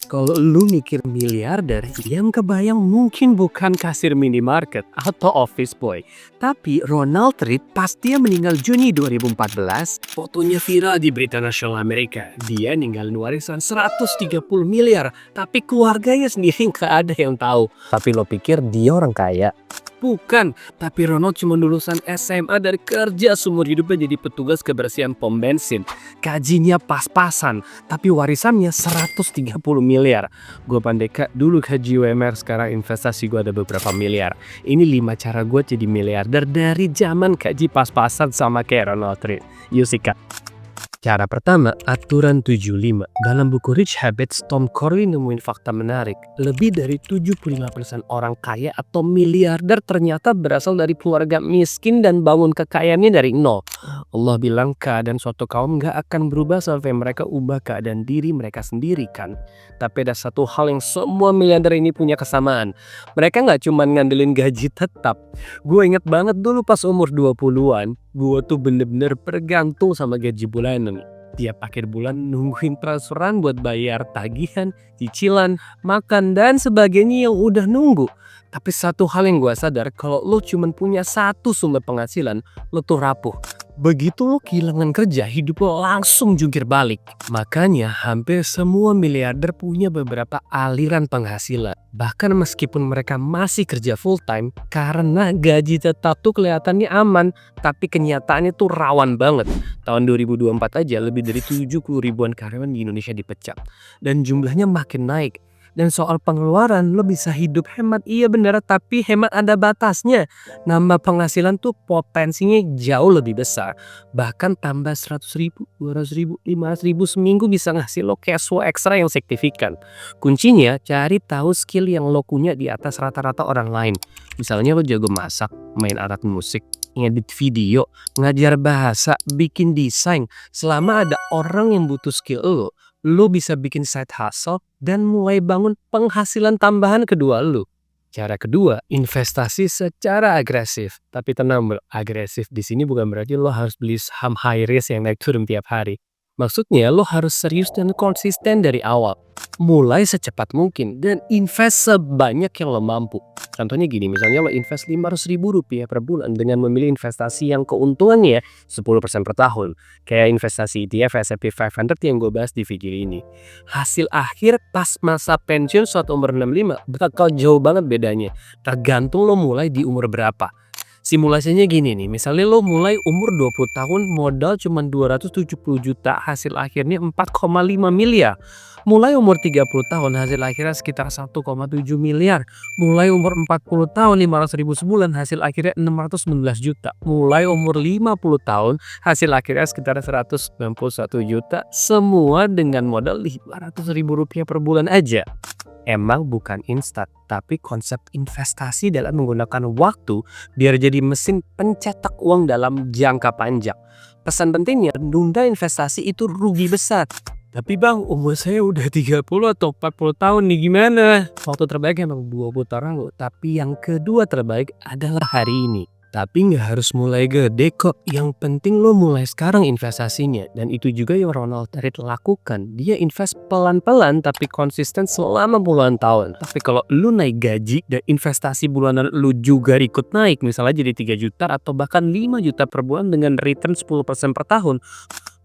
Kalau lu mikir miliarder, yang kebayang mungkin bukan kasir minimarket atau office boy. Tapi Ronald Reagan pas dia meninggal Juni 2014, fotonya viral di berita nasional Amerika. Dia ninggalin warisan 130 miliar, tapi keluarganya sendiri nggak ada yang tahu. Tapi lo pikir dia orang kaya? Bukan, tapi Ronald cuma lulusan SMA dari kerja seumur hidupnya jadi petugas kebersihan pom bensin. Gajinya pas-pasan, tapi warisannya 130 miliar. Gue pandeka dulu gaji UMR, sekarang investasi gue ada beberapa miliar. Ini 5 cara gue jadi miliarder dari zaman gaji pas-pasan sama kayak Ronald Reagan. Yuk sikat. Cara pertama, aturan 75. Dalam buku Rich Habits, Tom Corey nemuin fakta menarik. Lebih dari 75% orang kaya atau miliarder ternyata berasal dari keluarga miskin dan bangun kekayaannya dari nol. Allah bilang keadaan suatu kaum gak akan berubah sampai mereka ubah keadaan diri mereka sendiri kan. Tapi ada satu hal yang semua miliarder ini punya kesamaan. Mereka gak cuma ngandelin gaji tetap. Gue inget banget dulu pas umur 20-an, gue tuh bener-bener bergantung sama gaji bulanan. Tiap akhir bulan nungguin transferan buat bayar tagihan, cicilan, makan, dan sebagainya yang udah nunggu. Tapi satu hal yang gue sadar, kalau lo cuma punya satu sumber penghasilan, lo tuh rapuh. Begitu lo kehilangan kerja, hidup lo langsung jungkir balik. Makanya hampir semua miliarder punya beberapa aliran penghasilan. Bahkan meskipun mereka masih kerja full time, karena gaji tetap tuh kelihatannya aman, tapi kenyataannya tuh rawan banget. Tahun 2024 aja lebih dari 70 ribuan karyawan di Indonesia dipecat. Dan jumlahnya makin naik. Dan soal pengeluaran, lo bisa hidup hemat, iya bener, tapi hemat ada batasnya. Nambah penghasilan tuh potensinya jauh lebih besar. Bahkan tambah 100 ribu, 200 ribu, 500 ribu seminggu bisa ngasih lo cash flow ekstra yang signifikan. Kuncinya, cari tahu skill yang lo punya di atas rata-rata orang lain. Misalnya lo jago masak, main alat musik, ngedit video, ngajar bahasa, bikin desain. Selama ada orang yang butuh skill lo bisa bikin side hustle dan mulai bangun penghasilan tambahan kedua lo. Cara kedua, investasi secara agresif. Tapi tenang bro, agresif di sini bukan berarti lo harus beli saham high risk yang naik turun tiap hari. Maksudnya lo harus serius dan konsisten dari awal. Mulai secepat mungkin dan invest sebanyak yang lo mampu. Contohnya gini, misalnya lo invest 500 ribu rupiah per bulan dengan memilih investasi yang keuntungannya 10% per tahun. Kayak investasi ETF S&P 500 yang gue bahas di video ini. Hasil akhir pas masa pensiun saat umur 65 bakal jauh banget bedanya. Tergantung lo mulai di umur berapa. Simulasinya gini nih, misalnya lo mulai umur 20 tahun modal cuma 270 juta, hasil akhirnya 4,5 miliar. Mulai umur 30 tahun hasil akhirnya sekitar 1,7 miliar. Mulai umur 40 tahun 500 ribu sebulan hasil akhirnya 619 juta. Mulai umur 50 tahun hasil akhirnya sekitar 191 juta. Semua dengan modal 500 ribu rupiah per bulan aja. Emang bukan instan, tapi konsep investasi dalam menggunakan waktu biar jadi mesin pencetak uang dalam jangka panjang. Pesan pentingnya, nunda investasi itu rugi besar. Tapi bang, umur saya udah 30 atau 40 tahun nih, gimana? Waktu terbaik emang 20 tahun, tapi yang kedua terbaik adalah hari ini. Tapi nggak harus mulai gede kok, yang penting lo mulai sekarang investasinya. Dan itu juga yang Ronald Reagan lakukan. Dia invest pelan-pelan tapi konsisten selama puluhan tahun. Tapi kalau lo naik gaji dan investasi bulanan lo juga ikut naik, misalnya jadi 3 juta atau bahkan 5 juta per bulan dengan return 10% per tahun,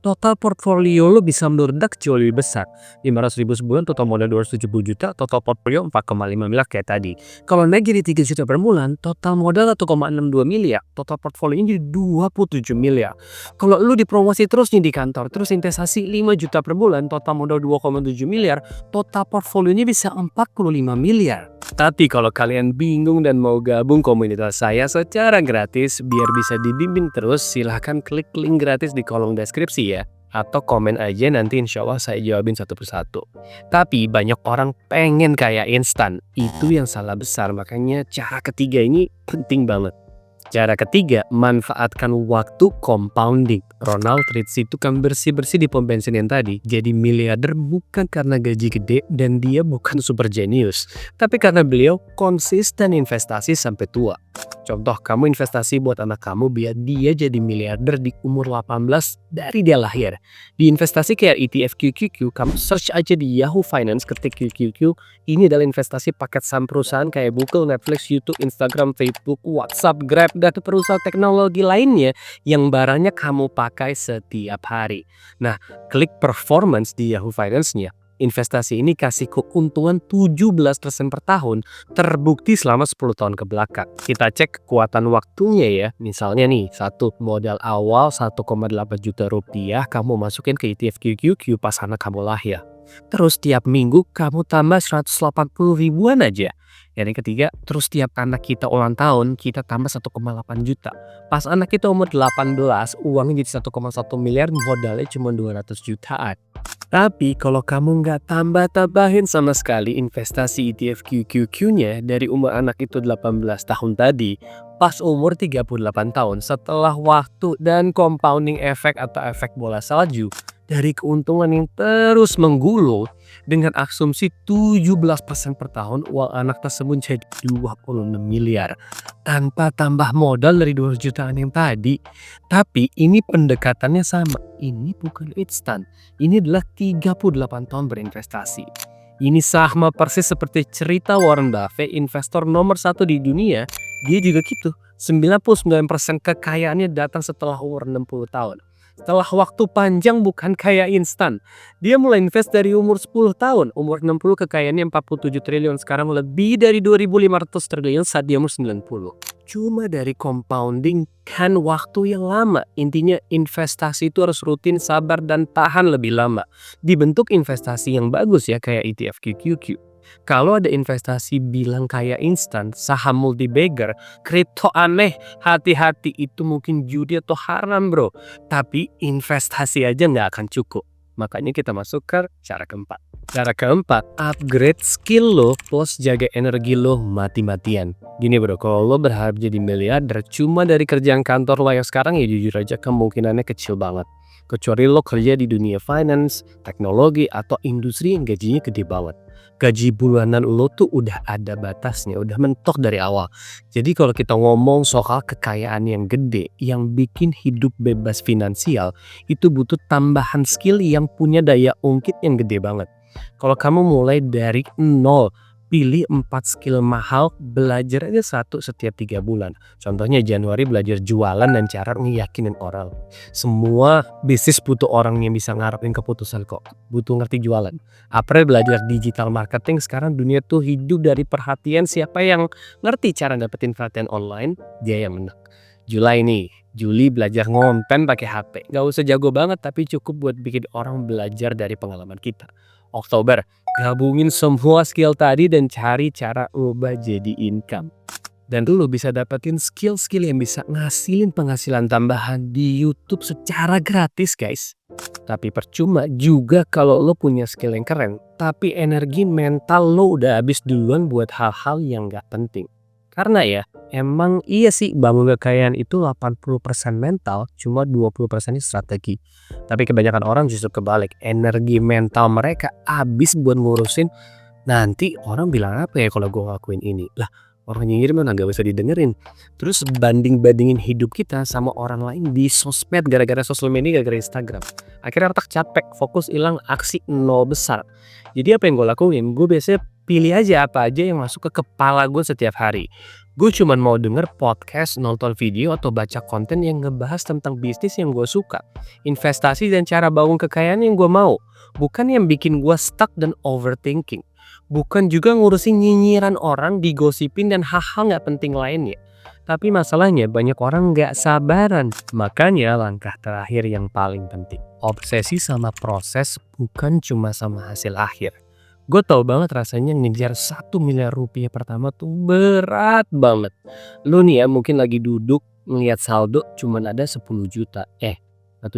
total portfolio lo bisa meledak jauh lebih besar. 500 ribu sebulan, total modal 270 juta, total portfolio 4,5 miliar kayak tadi. Kalau naik jadi 3 juta per bulan, total modal 1,62 miliar, total portfolionya jadi 27 miliar. Kalau lo dipromosi terus nih di kantor, terus investasi 5 juta per bulan, total modal 2,7 miliar, total portfolionya bisa 45 miliar. Tapi kalau kalian bingung dan mau gabung komunitas saya secara gratis biar bisa dibimbing terus, silahkan klik link gratis di kolom deskripsi ya. Atau komen aja, nanti insya Allah saya jawabin satu persatu. Tapi banyak orang pengen kayak instan, itu yang salah besar. Makanya cara ketiga ini penting banget. Cara ketiga, manfaatkan waktu compounding. Ronald Reagan itu kan bersih-bersih di pom bensin yang tadi. Jadi miliarder bukan karena gaji gede dan dia bukan super genius. Tapi karena beliau konsisten investasi sampai tua. Contoh, kamu investasi buat anak kamu biar dia jadi miliarder di umur 18 dari dia lahir. Di investasi kayak ETF QQQ, kamu search aja di Yahoo Finance, ketik QQQ. Ini adalah investasi paket saham perusahaan kayak Google, Netflix, YouTube, Instagram, Facebook, WhatsApp, Grab, dan perusahaan teknologi lainnya yang barangnya kamu pakai setiap hari. Nah, klik performance di Yahoo Finance-nya. Investasi ini kasih keuntungan 17% per tahun, terbukti selama 10 tahun ke belakang. Kita cek kekuatan waktunya ya. Misalnya nih, satu modal awal 1,8 juta rupiah kamu masukin ke ETF QQQ pas anak kamu lahir. Terus tiap minggu kamu tambah 180 ribuan aja. Yang ketiga, terus tiap anak kita ulang tahun, kita tambah 1,8 juta. Pas anak kita umur 18, uangnya jadi 1,1 miliar, modalnya cuma 200 jutaan. Tapi kalau kamu nggak tambah-tambahin sama sekali investasi ETF QQQ-nya dari umur anak itu 18 tahun tadi, pas umur 38 tahun setelah waktu dan compounding effect atau efek bola salju, dari keuntungan yang terus menggulung dengan asumsi 17% per tahun, uang anak tersebut jadi 26 miliar tanpa tambah modal dari 200 jutaan yang tadi. Tapi ini pendekatannya sama, ini bukan instan, ini adalah 38 tahun berinvestasi. Ini sama persis seperti cerita Warren Buffett, investor nomor 1 di dunia. Dia juga gitu, 99% kekayaannya datang setelah umur 60 tahun. Setelah waktu panjang, bukan kaya instan. Dia mulai invest dari umur 10 tahun, umur 60 kekayaannya 47 triliun, sekarang lebih dari 2.500 triliun saat dia umur 90. Cuma dari compounding kan waktu yang lama. Intinya investasi itu harus rutin, sabar, dan tahan lebih lama. Dibentuk investasi yang bagus ya kayak ETF QQQ. Kalau ada investasi bilang kaya instan, saham multi-bagger, kripto aneh, hati-hati, itu mungkin judi atau haram bro. Tapi investasi aja nggak akan cukup. Makanya kita masuk ke cara keempat. Cara keempat, upgrade skill lo plus jaga energi lo mati-matian. Gini bro, kalau lo berharap jadi miliarder cuma dari kerjaan kantor lo yang sekarang, ya jujur aja kemungkinannya kecil banget. Kecuali lo kerja di dunia finance, teknologi, atau industri yang gajinya gede banget. Gaji bulanan lo tuh udah ada batasnya, udah mentok dari awal. Jadi kalau kita ngomong soal kekayaan yang gede, yang bikin hidup bebas finansial, itu butuh tambahan skill yang punya daya ungkit yang gede banget. Kalau kamu mulai dari nol, pilih 4 skill mahal, belajar aja satu setiap 3 bulan. Contohnya Januari belajar jualan dan cara ngeyakinin orang. Semua bisnis butuh orang yang bisa ngarepin keputusan kok. Butuh ngerti jualan. April belajar digital marketing, sekarang dunia tuh hidup dari perhatian, siapa yang ngerti cara dapetin perhatian online, dia yang menang. Juli belajar ngonten pakai HP. Gak usah jago banget tapi cukup buat bikin orang belajar dari pengalaman kita. Oktober, gabungin semua skill tadi dan cari cara ubah jadi income. Dan lo bisa dapetin skill-skill yang bisa ngasilin penghasilan tambahan di YouTube secara gratis guys. Tapi percuma juga kalau lo punya skill yang keren, tapi energi mental lo udah habis duluan buat hal-hal yang gak penting. Karena ya, emang iya sih bangun kekayaan itu 80% mental, cuma 20% strategi. Tapi kebanyakan orang justru kebalik, energi mental mereka habis buat ngurusin nanti orang bilang apa ya kalau gue ngelakuin ini. Lah, orang nyinyir mana gak bisa didengerin. Terus banding-bandingin hidup kita sama orang lain di sosmed, gara-gara sosial media, gara-gara Instagram. Akhirnya otak capek, fokus hilang, aksi nol besar. Jadi apa yang gue lakuin? Gue biasanya pilih aja apa aja yang masuk ke kepala gue setiap hari. Gue cuman mau denger podcast, nonton video, atau baca konten yang ngebahas tentang bisnis yang gue suka, investasi dan cara bangun kekayaan yang gue mau. Bukan yang bikin gue stuck dan overthinking. Bukan juga ngurusin nyinyiran orang, digosipin, dan hal-hal gak penting lainnya. Tapi masalahnya banyak orang gak sabaran. Makanya langkah terakhir yang paling penting, obsesi sama proses, bukan cuma sama hasil akhir. Gue tau banget rasanya ngejar 1 miliar rupiah pertama tuh berat banget. Lu nih ya mungkin lagi duduk ngeliat saldo cuman ada 10 juta. 1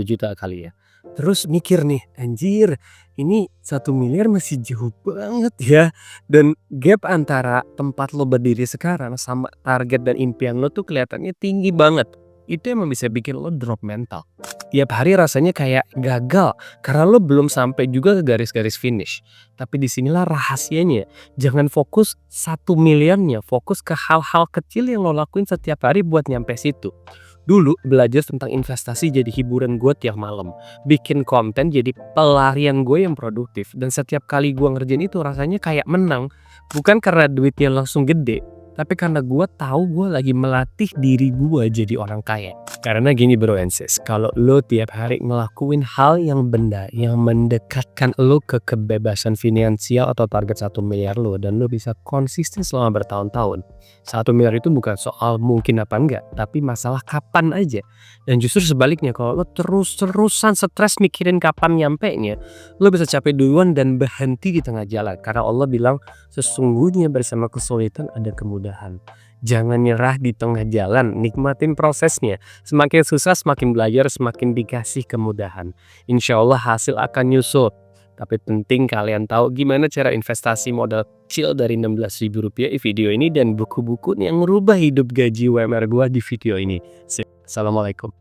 juta kali ya. Terus mikir nih, anjir ini 1 miliar masih jauh banget ya. Dan gap antara tempat lo berdiri sekarang sama target dan impian lo tuh kelihatannya tinggi banget. itu emang bisa bikin lo drop mental. Tiap hari rasanya kayak gagal karena lo belum sampai juga ke garis-garis finish. Tapi disinilah rahasianya. Jangan fokus 1 miliarnya, fokus ke hal-hal kecil yang lo lakuin setiap hari buat nyampe situ. Dulu belajar tentang investasi jadi hiburan gue tiap malam. Bikin konten jadi pelarian gue yang produktif. Dan setiap kali gue ngerjain itu rasanya kayak menang. Bukan karena duitnya langsung gede, tapi karena gue tahu gue lagi melatih diri gue jadi orang kaya. Karena gini bro and sis, kalau lo tiap hari ngelakuin hal yang yang mendekatkan lo ke kebebasan finansial atau target 1 miliar lo, dan lo bisa konsisten selama bertahun-tahun. 1 miliar itu bukan soal mungkin apa enggak, tapi masalah kapan aja. Dan justru sebaliknya, kalau lo terus-terusan stres mikirin kapan nyampenya, lo bisa capek duluan dan berhenti di tengah jalan. Karena Allah bilang, sesungguhnya bersama kesulitan ada kemudahan. Jangan nyerah di tengah jalan, nikmatin prosesnya. Semakin susah, semakin belajar, semakin dikasih kemudahan. Insya Allah hasil akan nyusul. Tapi penting kalian tahu gimana cara investasi modal kecil dari Rp16.000 di video ini dan buku-buku yang merubah hidup gaji UMR gua di video ini. Assalamualaikum.